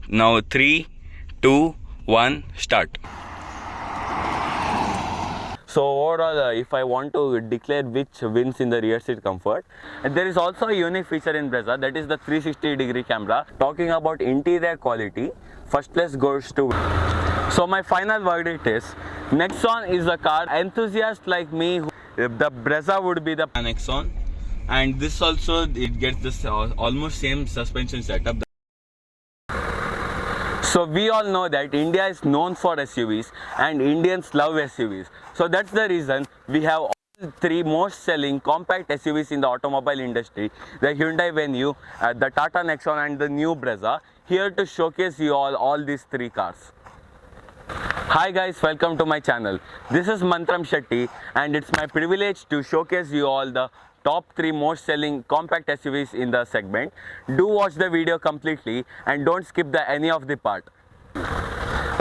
Now 3, 2, 1, start. So overall, if I want to declare which wins in the rear seat comfort, there is also a unique feature in Brezza, that is the 360-degree camera. Talking about interior quality, first place goes to. So my final verdict is, Nexon is a car enthusiast like me. The Brezza would be the Nexon, and this also it gets this almost same suspension setup. So we all know that India is known for SUVs and Indians love SUVs. So that's the reason we have all three most selling compact SUVs in the automobile industry, the Hyundai Venue, the Tata Nexon and the new Brezza, here to showcase you all these three cars. Hi guys, welcome to my channel. This is Mantram Shetty, and it's my privilege to showcase you all the top 3 most selling compact SUVs in the segment. Do watch the video completely and don't skip any of the part.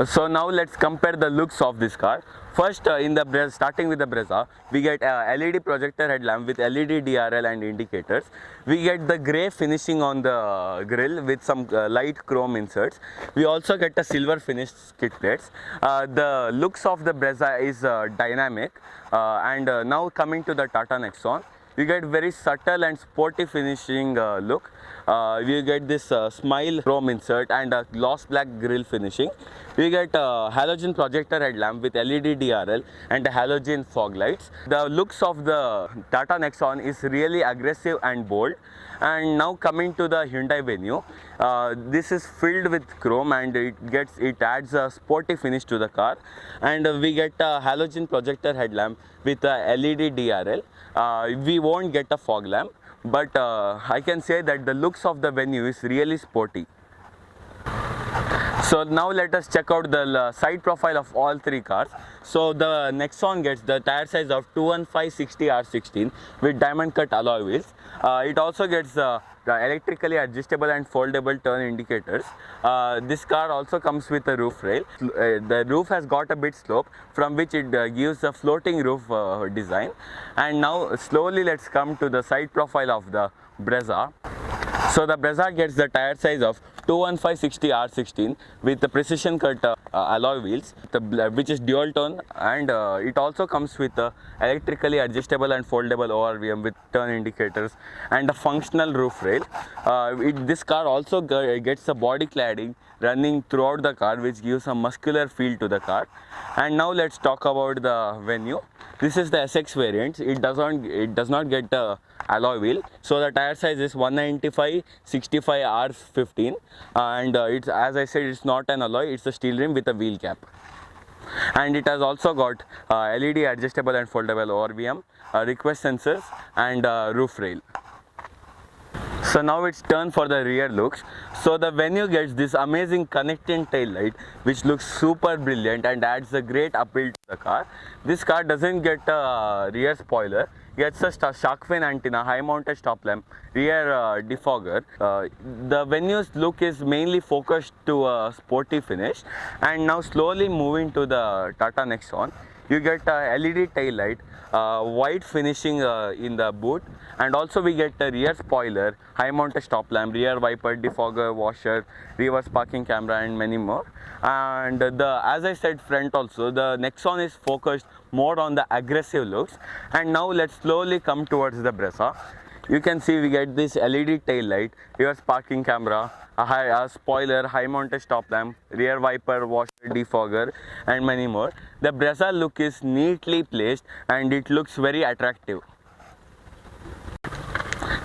So now let's compare the looks of this car. First, starting with the Brezza, we get a LED projector headlamp with LED DRL and indicators. We get the grey finishing on the grille with some light chrome inserts. We also get a silver finished skid plates. The looks of the Brezza is dynamic. Now coming to the Tata Nexon, you get very subtle and sporty finishing look. You get this smile chrome insert and a gloss black grille finishing. We get a halogen projector headlamp with LED DRL and halogen fog lights. The looks of the Tata Nexon is really aggressive and bold. And now coming to the Hyundai Venue, this is filled with chrome and it adds a sporty finish to the car. And we get a halogen projector headlamp with a LED DRL. We won't get a fog lamp, but I can say that the looks of the Venue is really sporty. So now let us check out the side profile of all three cars. So the Nexon gets the tire size of 215/60R16 with diamond cut alloy wheels. It also gets the electrically adjustable and foldable turn indicators. This car also comes with a roof rail. The roof has got a bit slope, from which it gives a floating roof design. And now slowly let's come to the side profile of the Brezza. So the Brezza gets the tire size of 215/60R16 with the precision cut alloy wheels, which is dual tone, and it also comes with electrically adjustable and foldable ORVM with turn indicators and a functional roof rail. This car also gets a body cladding running throughout the car, which gives a muscular feel to the car. And now let's talk about the Venue. This is the SX variant. It does not get a alloy wheel, so the tire size is 195/65R15, and it's, as I said, it's not an alloy, it's a steel rim with a wheel cap. And it has also got LED adjustable and foldable ORVM, request sensors and roof rail. So now it's turn for the rear looks. So the Venue gets this amazing connecting tail light, which looks super brilliant and adds a great appeal to the car. This car doesn't get a rear spoiler, gets a shark fin antenna, high mounted stop lamp, rear defogger. The Venue's look is mainly focused to a sporty finish. And now slowly moving to the Tata Nexon, you get a LED tail light, white finishing in the boot, and also we get a rear spoiler, high mounted stop lamp, rear wiper, defogger, washer, reverse parking camera and many more. And as I said, front also, the Nexon is focused more on the aggressive looks. And now let's slowly come towards the Brezza. You can see we get this LED tail light, reverse parking camera, a spoiler, high mounted stop lamp, rear wiper, washer, defogger and many more. The Brezza look is neatly placed and it looks very attractive.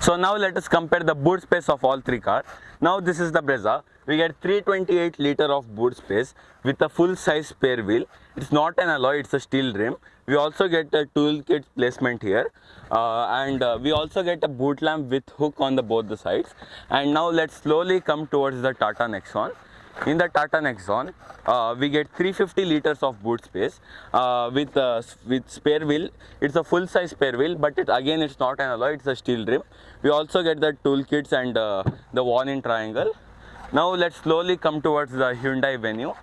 So now let us compare the boot space of all three cars. Now this is the Brezza. We get 328 liter of boot space with a full size spare wheel. It's not an alloy, it's a steel rim. We also get a toolkit placement here, and we also get a boot lamp with hook on both the sides. And now let's slowly come towards the Tata Nexon. In the Tata Nexon, we get 350 liters of boot space with spare wheel. It's a full size spare wheel, but it's not an alloy, it's a steel rim. We also get the toolkits and the warning triangle. Now let's slowly come towards the Hyundai Venue.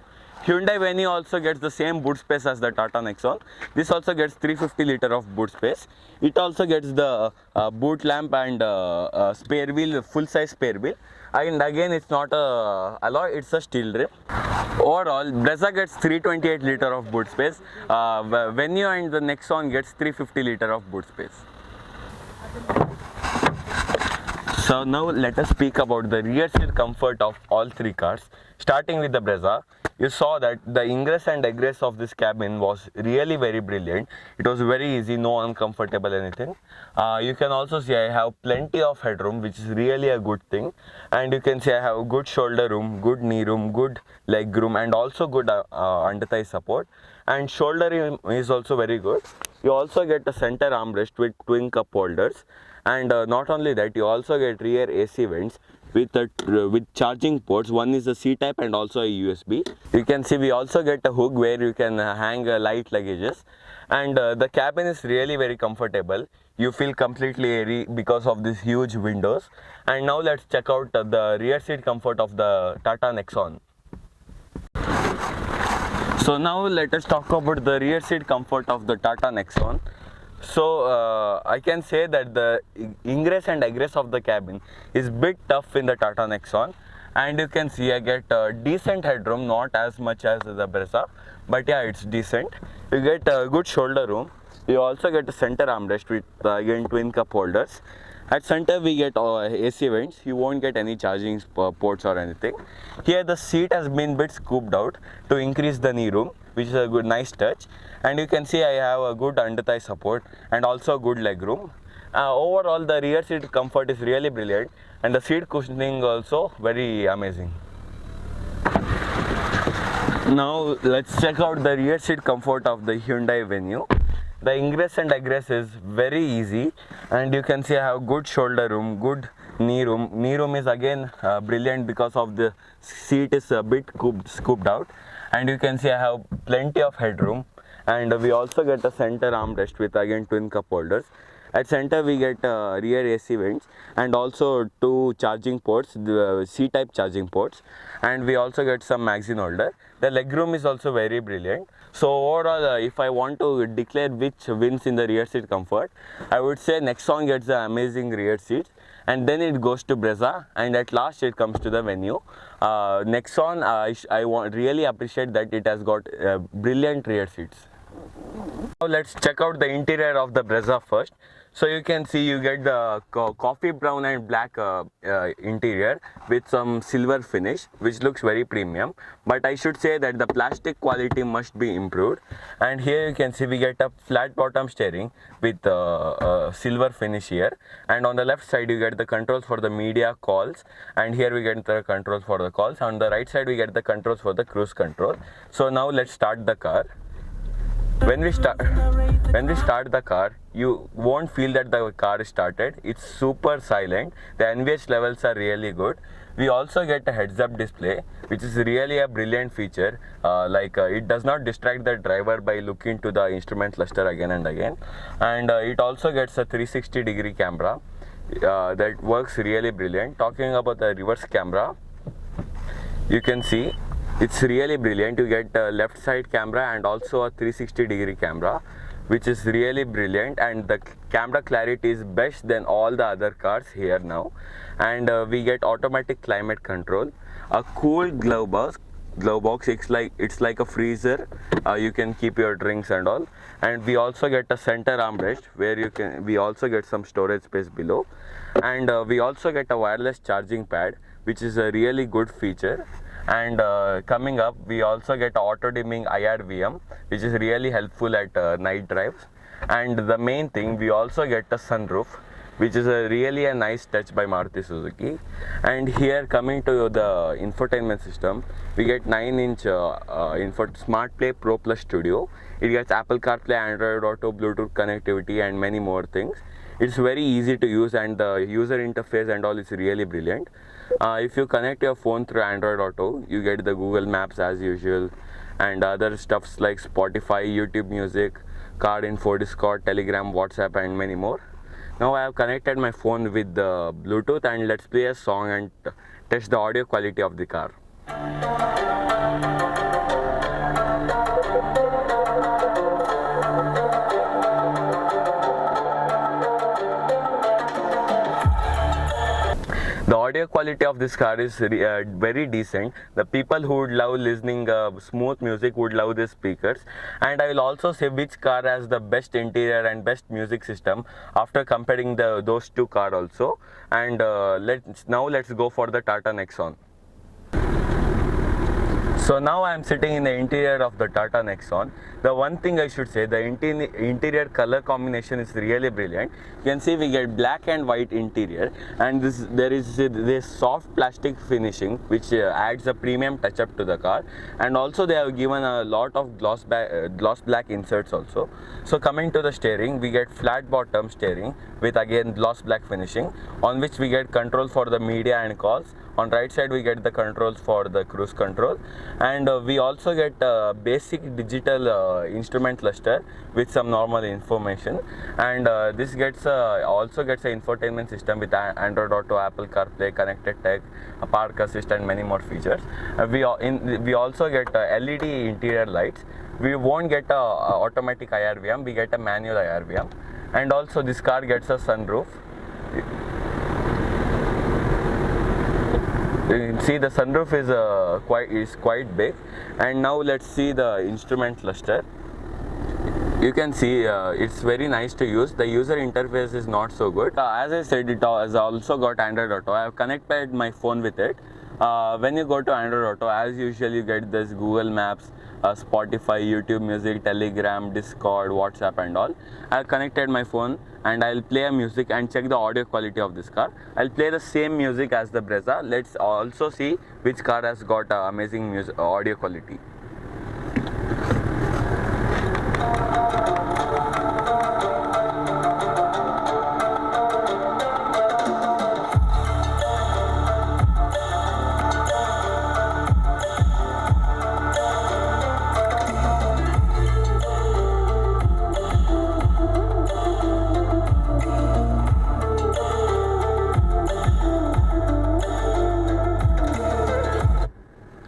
Hyundai Venue also gets the same boot space as the Tata Nexon. This also gets 350 liter of boot space. It also gets the boot lamp and spare wheel, full size spare wheel. And again, it's not a alloy, it's a steel rim. Overall, Brezza gets 328 liter of boot space. Venue and the Nexon gets 350 liter of boot space. So now let us speak about the rear seat comfort of all three cars. Starting with the Brezza, you saw that the ingress and egress of this cabin was really very brilliant. It was very easy, no uncomfortable anything. You can also see I have plenty of headroom, which is really a good thing. And you can see I have good shoulder room, good knee room, good leg room, and also good under thigh support. And shoulder room is also very good. You also get a center armrest with twin cup holders. And not only that, you also get rear AC vents with charging ports. One is a C-type and also a USB. You can see we also get a hook where you can hang light luggages. And the cabin is really very comfortable. You feel completely airy because of these huge windows. And now let's check out the rear seat comfort of the Tata Nexon. So now let us talk about the rear seat comfort of the Tata Nexon. So I can say that the ingress and egress of the cabin is bit tough in the Tata Nexon, and you can see I get decent headroom, not as much as the Brezza, but yeah, it's decent. You get a good shoulder room. You also get a center armrest with again twin cup holders. At center we get AC vents. You won't get any charging ports or anything. Here the seat has been bit scooped out to increase the knee room, which is a good nice touch. And you can see I have a good under thigh support and also good leg room. Overall the rear seat comfort is really brilliant, and the seat cushioning also very amazing. Now let's check out the rear seat comfort of the Hyundai Venue. The ingress and egress is very easy, and you can see I have good shoulder room, good knee room. Knee room is again brilliant because of the seat is a bit scooped out, and you can see I have plenty of headroom. And we also get a center armrest with again twin cup holders. At center we get rear AC vents and also two charging ports, the C-type charging ports, and we also get some magazine holder. The legroom is also very brilliant. So overall, if I want to declare which wins in the rear seat comfort, I would say Nexon gets the amazing rear seats, and then it goes to Brezza, and at last it comes to the Venue. Nexon, I really appreciate that it has got brilliant rear seats. Now let's check out the interior of the Brezza first. So you can see you get the coffee brown and black interior with some silver finish, which looks very premium. But I should say that the plastic quality must be improved. And here you can see we get a flat bottom steering with silver finish here. And on the left side you get the controls for the media calls. And here we get the controls for the calls. On the right side we get the controls for the cruise control. So now let's start the car. When we start the car, you won't feel that the car is started. It's super silent. The NVH levels are really good. We also get a heads-up display, which is really a brilliant feature. It does not distract the driver by looking to the instrument cluster again and again. And it also gets a 360-degree camera that works really brilliant. Talking about the reverse camera, you can see it's really brilliant. You get a left side camera and also a 360-degree camera, which is really brilliant, and the camera clarity is best than all the other cars here now. And we get automatic climate control, a cool glove box. It's like a freezer. You can keep your drinks and all. And we also get a center armrest where we also get some storage space below. And we also get a wireless charging pad, which is a really good feature. And coming up, we also get auto dimming IRVM, which is really helpful at night drives. And the main thing, we also get a sunroof, which is really a nice touch by Maruti Suzuki. And here, coming to the infotainment system, we get 9-inch Smart Play Pro Plus Studio. It gets Apple CarPlay, Android Auto, Bluetooth connectivity, and many more things. It's very easy to use, and the user interface and all is really brilliant. If you connect your phone through Android Auto, you get the Google Maps as usual, and other stuffs like Spotify, YouTube Music, Card Info, Discord, Telegram, WhatsApp, and many more. Now I have connected my phone with the Bluetooth, and let's play a song and test the audio quality of the car. The audio audio quality of this car is very decent. The people who would love listening smooth music would love these speakers. And I will also say which car has the best interior and best music system after comparing those two cars also. And let's go for the Tata Nexon. So now I am sitting in the interior of the Tata Nexon. The one thing I should say, the interior color combination is really brilliant. You can see we get black and white interior, and there is this soft plastic finishing which adds a premium touch up to the car. And also they have given a lot of gloss black inserts also. So coming to the steering, we get flat bottom steering with again gloss black finishing, on which we get control for the media and calls. On right side we get the controls for the cruise control, and we also get basic digital instrument cluster with some normal information. And this also gets an infotainment system with Android Auto, Apple CarPlay, Connected Tech, Park Assist, and many more features. We also get LED interior lights. We won't get a automatic IRVM, we get a manual IRVM. And also this car gets a sunroof. You can see the sunroof is quite big. And now let's see the instrument cluster. You can see it's very nice to use. The user interface is not so good. As I said, it has also got Android Auto. I have connected my phone with it. When you go to Android Auto, as usual, you get this Google Maps, Spotify, YouTube Music, Telegram, Discord, WhatsApp and all. I have connected my phone and I'll play a music and check the audio quality of this car. I'll play the same music as the Brezza. Let's also see which car has got amazing audio quality.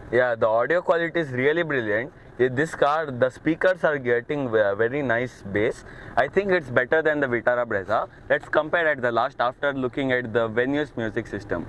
Yeah, the audio quality is really brilliant. In this car, the speakers are getting very nice bass. I think it's better than the Vitara Brezza. Let's compare at the last after looking at the Venue's music system.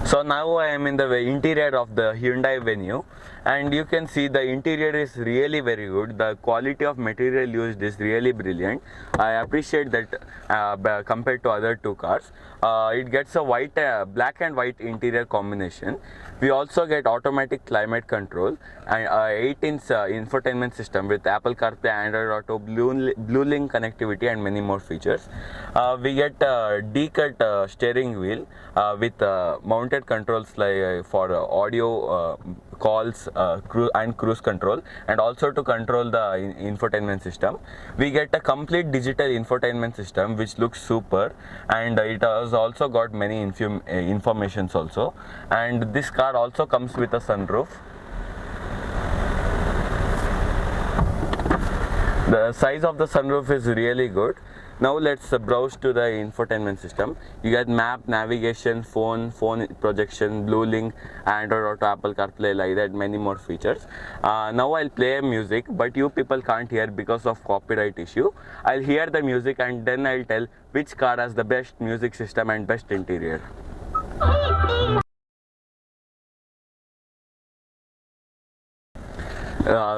So now I am in the interior of the Hyundai Venue, and you can see the interior is really very good. The quality of material used is really brilliant. I appreciate that compared to other two cars. It gets a black and white interior combination. We also get automatic climate control and 8-inch infotainment system with Apple CarPlay, Android Auto, BlueLink connectivity and many more features. We get a D-cut steering wheel with mounted controls like for audio calls and cruise control, and also to control the infotainment system. We get a complete digital infotainment system which looks super, and it has also got many informations also. And this car also comes with a sunroof. The size of the sunroof is really good. Now let's browse to the infotainment system. You get map, navigation, phone projection, BlueLink, Android Auto, Apple CarPlay, like that, many more features. Now I'll play music, but you people can't hear because of copyright issue. I'll hear the music and then I'll tell which car has the best music system and best interior.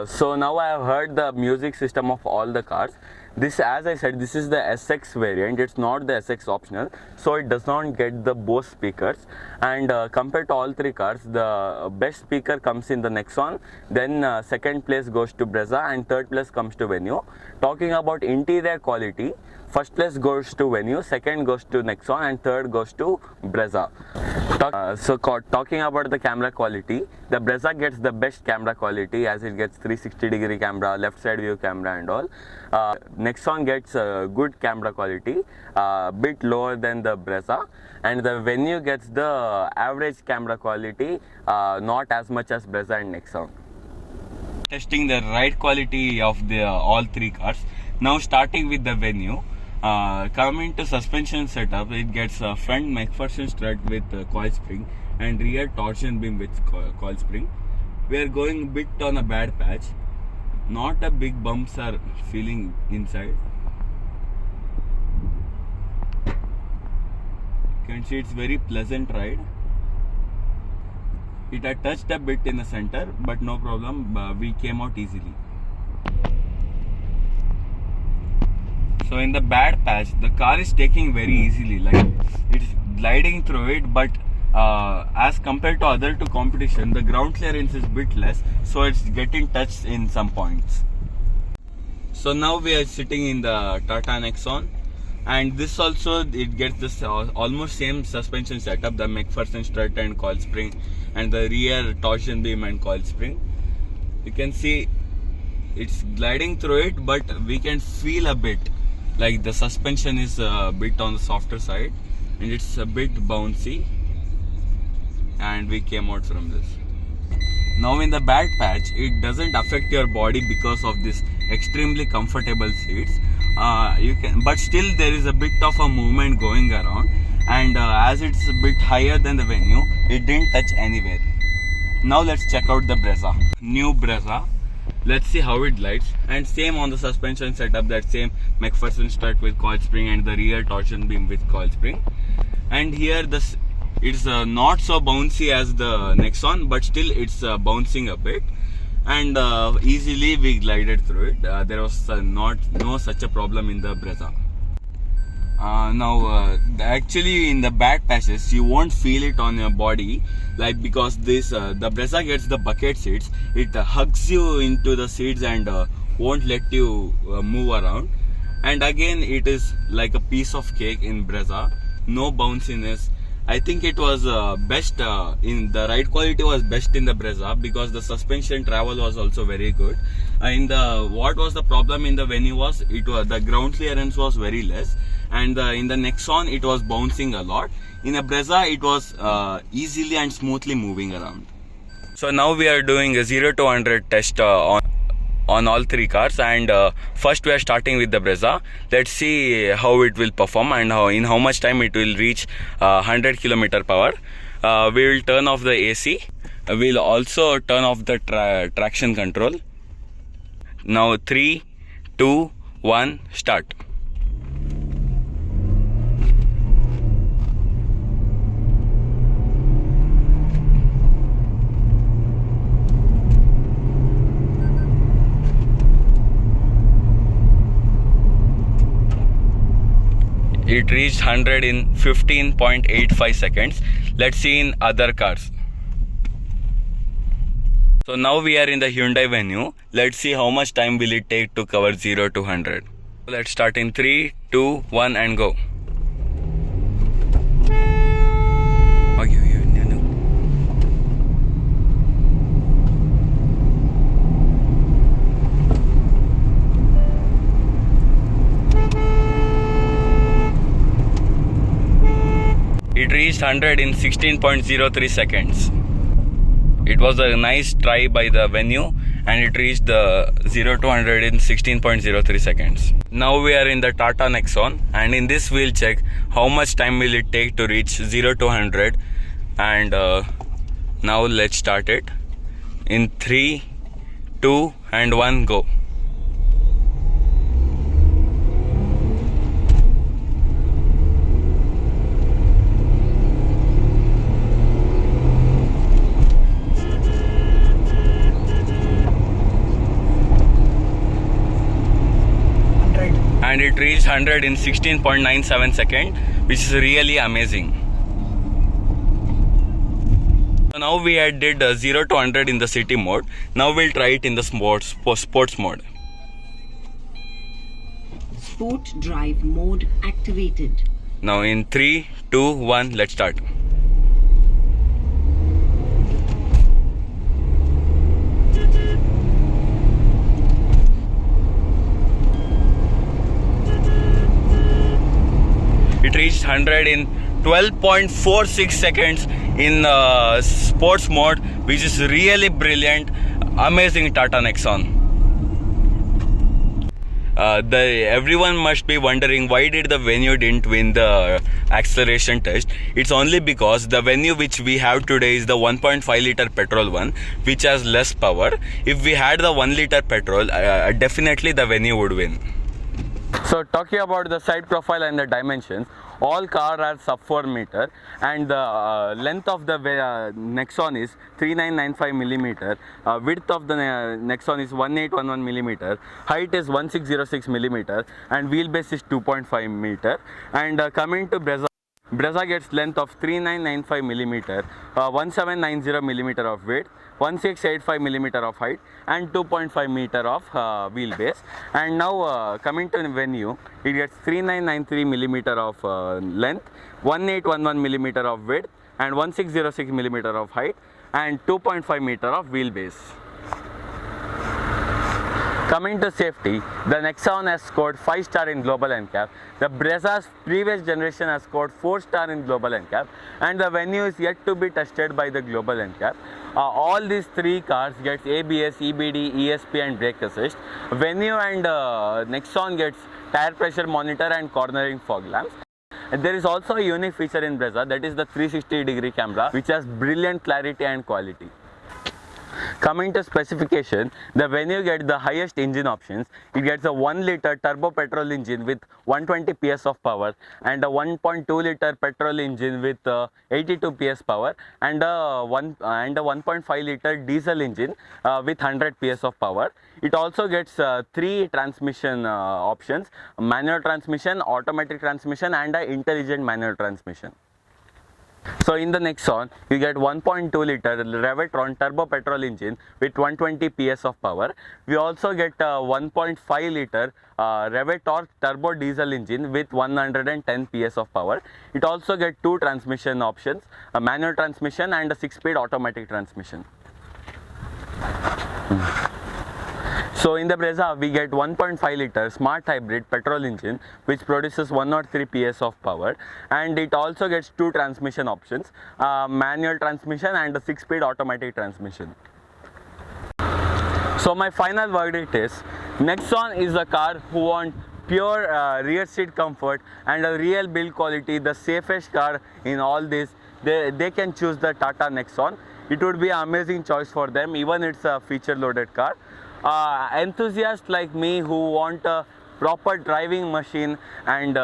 So now I have heard the music system of all the cars. This, as I said, this is the SX variant. It's not the SX optional, so it does not get the Bose speakers. And compared to all three cars, the best speaker comes in the Nexon. Then second place goes to Brezza, and third place comes to Venue. Talking about interior quality, first place goes to Venue, second goes to Nexon, and third goes to Brezza. Talking about the camera quality, the Brezza gets the best camera quality as it gets 360-degree camera, left side view camera and all. Nexon gets good camera quality, bit lower than the Brezza, and the Venue gets the average camera quality, not as much as Brezza and Nexon. Testing the ride quality of the all three cars. Now starting with the Venue. Coming to suspension setup, it gets a front McPherson strut with coil spring and rear torsion beam with coil spring. We are going a bit on a bad patch. Not a big bumps are feeling inside. You can see it's very pleasant ride. It had touched a bit in the center, but no problem, we came out easily. So in the bad patch, the car is taking very easily, like it's gliding through it, but as compared to other two competition, the ground clearance is bit less, so it's getting touched in some points. So now we are sitting in the Tata Nexon, and this also it gets this almost same suspension setup, the McPherson strut and coil spring, and the rear torsion beam and coil spring. You can see it's gliding through it, but we can feel a bit like the suspension is a bit on the softer side and it's a bit bouncy, and we came out from this. Now in the bad patch, it doesn't affect your body because of this extremely comfortable seats. But still there is a bit of a movement going around, and as it's a bit higher than the venue, it didn't touch anywhere. Now let's check out the Brezza, new Brezza. Let's see how it glides, and same on the suspension setup, that same McPherson strut with coil spring and the rear torsion beam with coil spring. And here it's not so bouncy as the Nexon, but still it's bouncing a bit, and easily we glided through it. There was no such a problem in the Brezza. Actually in the bad patches you won't feel it on your body, like because this the Brezza gets the bucket seats, it hugs you into the seats and won't let you move around. And again, it is like a piece of cake in Brezza, no bounciness. I think it was best in the ride quality was best in the Brezza, because the suspension travel was also very good. What was the problem in the venue was the ground clearance was very less, and in the Nexon it was bouncing a lot. In a Brezza it was easily and smoothly moving around. So now we are doing a 0 to 100 test on all three cars, and first we are starting with the Brezza. Let's see how it will perform and in how much time it will reach 100 km power. We will turn off the AC. We'll also turn off the traction control. Now 3, 2, 1, start. It reached 100 in 15.85 seconds. Let's see in other cars. So now we are in the Hyundai venue. Let's see how much time will it take to cover 0 to 100. Let's start in 3, 2, 1 and go. It reached 100 in 16.03 seconds. It was a nice try by the venue, and it reached the 0 to 100 in 16.03 seconds. Now we are in the Tata Nexon, and in this we'll check how much time will it take to reach 0 to 100. And now let's start it. In 3, 2 and 1, go. And it reached 100 in 16.97 seconds, which is really amazing. So now we did 0 to 100 in the city mode. Now we'll try it in the sports mode. Sport drive mode activated. Now in 3, 2, 1, let's start. It reached 100 in 12.46 seconds in sports mode, which is really brilliant. Amazing Tata Nexon. Everyone must be wondering why did the venue didn't win the acceleration test. It's only because the venue which we have today is the 1.5 liter petrol one, which has less power. If we had the 1 liter petrol, definitely the venue would win. So talking about the side profile and the dimensions, All cars are sub 4 meter, and the length of the Nexon is 3995 millimeter. Width of the Nexon is 1811 millimeter. Height is 1606 millimeter, and wheelbase is 2.5 meter. And coming to Brezza gets length of 3995 millimeter, 1790 millimeter of width, 1685 millimeter of height, and 2.5 meter of wheelbase. And now coming to venue, it gets 3993 millimeter of length, 1811 millimeter of width, and 1606 millimeter of height, and 2.5 meter of wheelbase. Coming to safety, the Nexon has scored 5-star in Global NCAP. The Brezza's previous generation has scored 4-star in Global NCAP, and the venue is yet to be tested by the Global NCAP. All these three cars gets ABS, EBD, ESP and brake assist. Venue and Nexon gets tire pressure monitor and cornering fog lamps. And there is also a unique feature in Brezza, that is the 360-degree camera, which has brilliant clarity and quality. Coming to specification, the Venue gets the highest engine options. It gets a 1-liter turbo petrol engine with 120 PS of power, and a 1.2-liter petrol engine with 82 PS power, and a 1.5-liter diesel engine with 100 PS of power. It also gets 3 transmission options: manual transmission, automatic transmission, and an intelligent manual transmission. So in the Nexon, you get 1.2-liter Revetron turbo petrol engine with 120 PS of power. We also get a 1.5-liter Revetorque turbo diesel engine with 110 PS of power. It also gets 2 transmission options, a manual transmission and a 6-speed automatic transmission. So in the Brezza, we get 1.5-liter smart hybrid petrol engine which produces 103 PS of power, and it also gets 2 transmission options, manual transmission and a 6-speed automatic transmission. So my final verdict is, Nexon is a car who want pure rear seat comfort and a real build quality, the safest car in all this. They can choose the Tata Nexon. It would be an amazing choice for them, even it's a feature loaded car. Enthusiasts like me who want a proper driving machine, and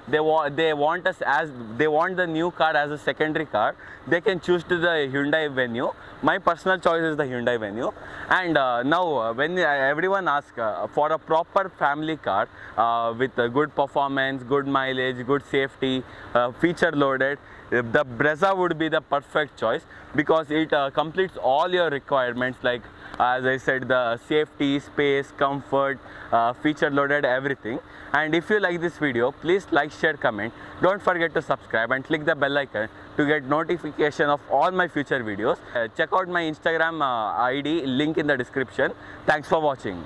they want the new car as a secondary car, they can choose to the Hyundai Venue. My personal choice is the Hyundai Venue. And now when everyone asks for a proper family car with good performance, good mileage, good safety, feature loaded, the Brezza would be the perfect choice, because it completes all your requirements, like as I said, the safety, space, comfort, feature loaded, everything. And if you like this video, please like, share, comment. Don't forget to subscribe and click the bell icon to get notification of all my future videos. Check out my Instagram ID, link in the description. Thanks for watching.